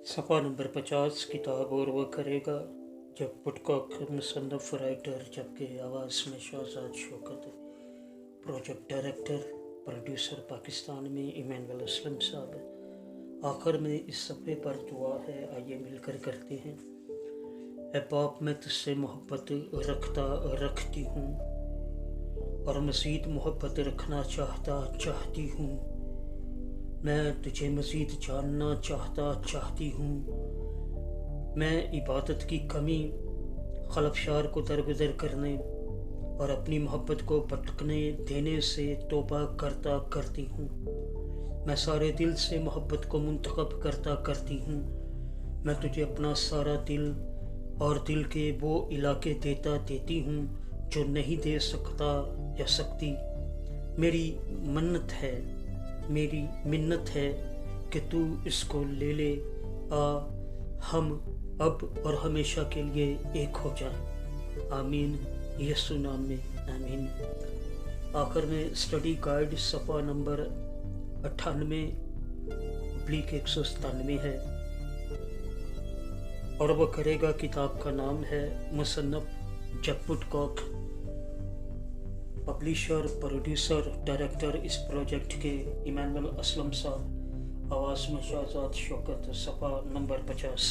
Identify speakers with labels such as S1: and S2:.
S1: सफ़ा नंबर 50 किताब और वह करेगा जब वुडकॉक मुसन्नफ़ राइटर जबकि आवाज़ में Shahzad Shaukat project director producer Pakistan में इमानुएल असलम साहब। आखिर में इस सफ़े पर दुआ है, आइए मिलकर करते हैं। ऐ बाप मैं तुझसे मोहब्बत रखती हूँ और मज़ीद मोहब्बत रखना चाहती हूँ। मैं तुझे मज़ीद जानना चाहती हूँ। मैं इबादत की कमी खलफशार को दरगुदर करने और अपनी मोहब्बत को भटकने देने से तौबा करती हूँ। मैं सारे दिल से मोहब्बत को मुंतखब करती हूँ। मैं तुझे अपना सारा दिल और दिल के वो इलाके देती हूँ जो नहीं दे सकता या सकती। मेरी मिन्नत है कि तू इसको ले आ, हम अब और हमेशा के लिए एक हो जाए। आमीन, यीशु नाम में आमीन। आखिर में स्टडी गाइड सफ़ा नंबर 98/197 है और वह करेगा किताब का नाम है मुसन्नफ़ जब वुडकॉक। पब्लिशर प्रोड्यूसर डायरेक्टर इस प्रोजेक्ट के इमानुएल असलम साहब। आवाज़ में शहजाद शौकत। सफ़ा नंबर 50।